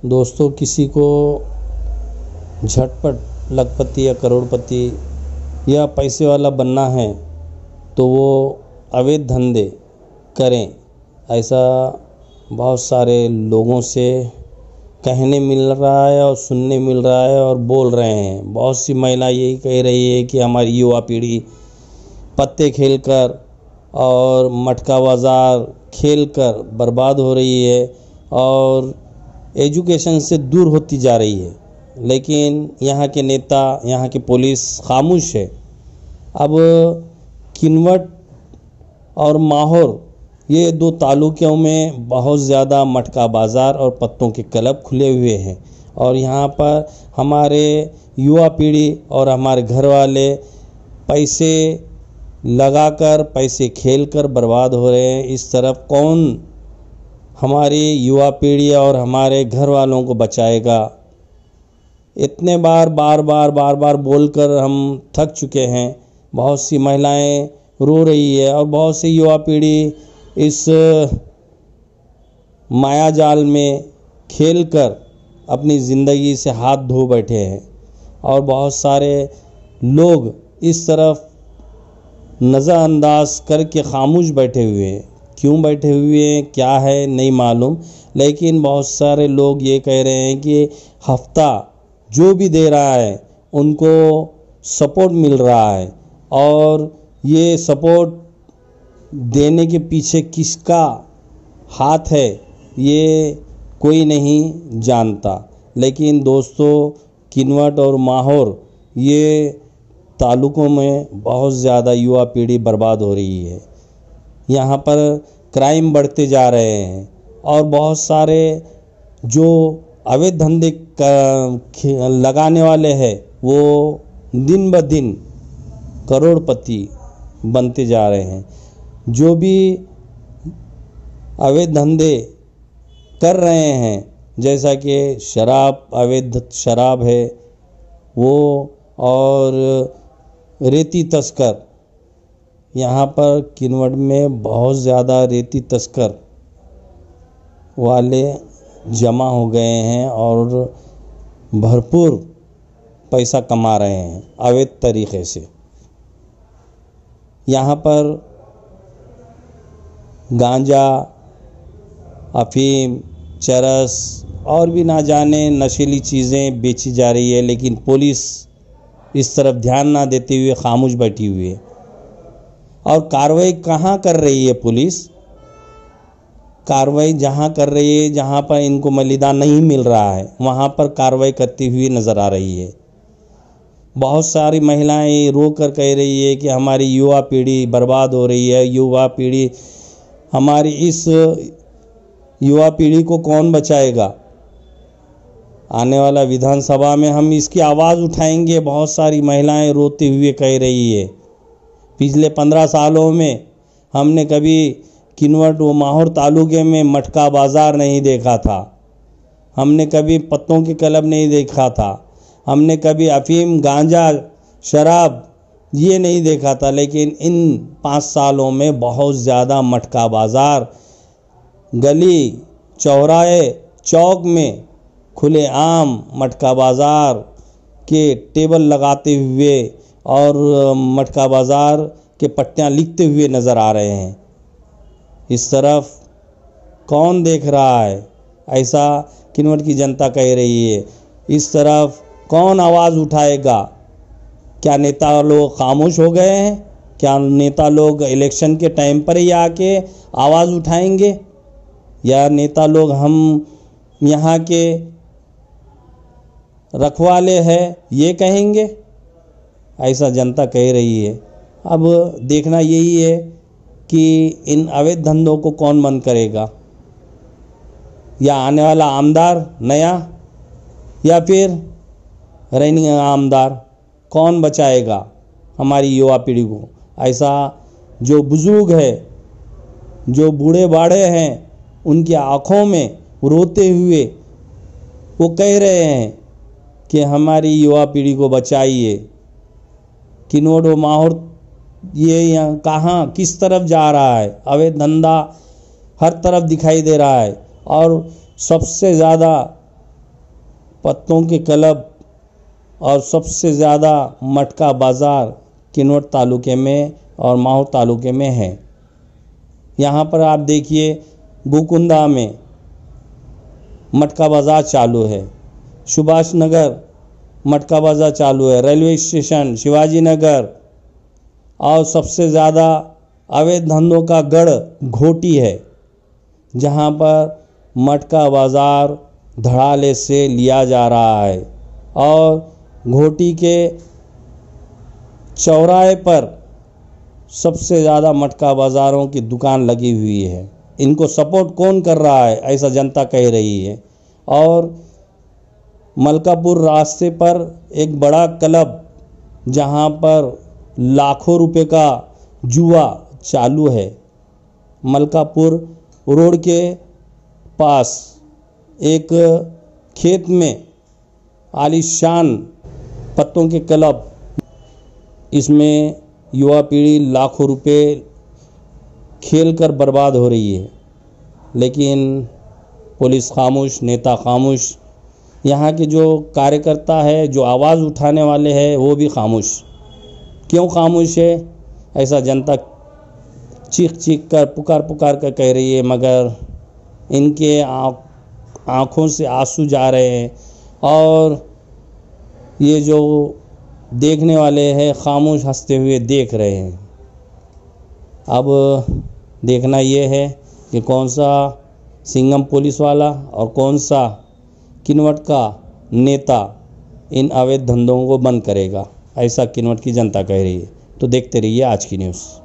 दोस्तों, किसी को झटपट लखपति या करोड़पति या पैसे वाला बनना है तो वो अवैध धंधे करें, ऐसा बहुत सारे लोगों से कहने मिल रहा है और सुनने मिल रहा है और बोल रहे हैं। बहुत सी महिला यही कह रही है कि हमारी युवा पीढ़ी पत्ते खेलकर और मटका बाज़ार खेलकर बर्बाद हो रही है और एजुकेशन से दूर होती जा रही है, लेकिन यहाँ के नेता, यहाँ की पुलिस खामोश है। अब किन्वट और माहौर ये दो तालुकों में बहुत ज़्यादा मटका बाज़ार और पत्तों के क्लब खुले हुए हैं और यहाँ पर हमारे युवा पीढ़ी और हमारे घर वाले पैसे लगाकर, पैसे खेलकर बर्बाद हो रहे हैं। इस तरफ कौन हमारी युवा पीढ़ी और हमारे घर वालों को बचाएगा? इतने बार बार बोलकर हम थक चुके हैं। बहुत सी महिलाएं रो रही है और बहुत सी युवा पीढ़ी इस माया जाल में खेलकर अपनी ज़िंदगी से हाथ धो बैठे हैं और बहुत सारे लोग इस तरफ नज़रअंदाज करके खामोश बैठे हुए हैं। क्यों बैठे हुए हैं, क्या है नहीं मालूम, लेकिन बहुत सारे लोग ये कह रहे हैं कि हफ्ता जो भी दे रहा है उनको सपोर्ट मिल रहा है और ये सपोर्ट देने के पीछे किसका हाथ है ये कोई नहीं जानता। लेकिन दोस्तों, किन्वट और माहौर ये तालुकों में बहुत ज़्यादा युवा पीढ़ी बर्बाद हो रही है। यहाँ पर क्राइम बढ़ते जा रहे हैं और बहुत सारे जो अवैध धंधे लगाने वाले हैं वो दिन ब दिन करोड़पति बनते जा रहे हैं। जो भी अवैध धंधे कर रहे हैं, जैसा कि शराब, अवैध शराब है वो, और रेती तस्कर, यहाँ पर किन्वट में बहुत ज़्यादा रेती तस्कर वाले जमा हो गए हैं और भरपूर पैसा कमा रहे हैं अवैध तरीक़े से। यहाँ पर गांजा, अफीम, चरस और भी ना जाने नशीली चीज़ें बेची जा रही है, लेकिन पुलिस इस तरफ ध्यान ना देते हुए खामोश बैठी हुई है। और कार्रवाई कहाँ कर रही है पुलिस? कार्रवाई जहाँ कर रही है जहाँ पर इनको मलिदा नहीं मिल रहा है वहाँ पर कार्रवाई करती हुई नज़र आ रही है। बहुत सारी महिलाएं रो कर कह रही है कि हमारी युवा पीढ़ी बर्बाद हो रही है। युवा पीढ़ी, हमारी इस युवा पीढ़ी को कौन बचाएगा? आने वाला विधानसभा में हम इसकी आवाज़ उठाएंगे। बहुत सारी महिलाएं रोते हुए कह रही है पिछले 15 सालों में हमने कभी किन्वट व माहौर तालुके में मटका बाज़ार नहीं देखा था, हमने कभी पत्तों के क्लब नहीं देखा था, हमने कभी अफीम, गांजा, शराब ये नहीं देखा था। लेकिन इन 5 सालों में बहुत ज़्यादा मटका बाज़ार गली, चौराहे, चौक में खुले आम मटका बाज़ार के टेबल लगाते हुए और मटका बाज़ार के पट्टियाँ लिखते हुए नज़र आ रहे हैं। इस तरफ कौन देख रहा है? ऐसा किन्वट की जनता कह रही है। इस तरफ कौन आवाज़ उठाएगा? क्या नेता लोग खामोश हो गए हैं? क्या नेता लोग इलेक्शन के टाइम पर ही आके आवाज़ उठाएंगे, या नेता लोग हम यहाँ के रखवाले हैं ये कहेंगे? ऐसा जनता कह रही है। अब देखना यही है कि इन अवैध धंधों को कौन बंद करेगा, या आने वाला आमदार नया, या फिर रनिंग आमदार कौन बचाएगा हमारी युवा पीढ़ी को? ऐसा जो बुजुर्ग है, जो बूढ़े बाड़े हैं, उनकी आँखों में रोते हुए वो कह रहे हैं कि हमारी युवा पीढ़ी को बचाइए। किन्वट व माहौर ये यहाँ कहाँ किस तरफ जा रहा है? अवैध धंधा हर तरफ दिखाई दे रहा है और सबसे ज़्यादा पत्तों के क्लब और सबसे ज़्यादा मटका बाज़ार किन्नौर तालुके में और माहो तालुके में है। यहाँ पर आप देखिए गोकुंदा में मटका बाज़ार चालू है, सुभाष नगर मटका बाज़ार चालू है, रेलवे स्टेशन शिवाजी नगर, और सबसे ज़्यादा अवैध धंधों का गढ़ घोटी है, जहाँ पर मटका बाज़ार धड़ाले से लिया जा रहा है। और घोटी के चौराहे पर सबसे ज़्यादा मटका बाज़ारों की दुकान लगी हुई है। इनको सपोर्ट कौन कर रहा है, ऐसा जनता कह रही है। और मलकापुर रास्ते पर एक बड़ा क्लब जहां पर लाखों रुपए का जुआ चालू है। मलकापुर रोड के पास एक खेत में आलीशान पत्तों के क्लब, इसमें युवा पीढ़ी लाखों रुपए खेल कर बर्बाद हो रही है, लेकिन पुलिस खामोश, नेता खामोश, यहाँ के जो कार्यकर्ता है, जो आवाज़ उठाने वाले हैं, वो भी खामोश। क्यों खामोश है, ऐसा जनता चीख चीख कर, पुकार पुकार कर कह रही है, मगर इनके आँखों से आंसू जा रहे हैं और ये जो देखने वाले हैं खामोश हंसते हुए देख रहे हैं। अब देखना ये है कि कौन सा सिंघम पुलिस वाला और कौन सा किन्नौर का नेता इन अवैध धंधों को बंद करेगा, ऐसा किन्नौर की जनता कह रही है। तो देखते रहिए आज की न्यूज़।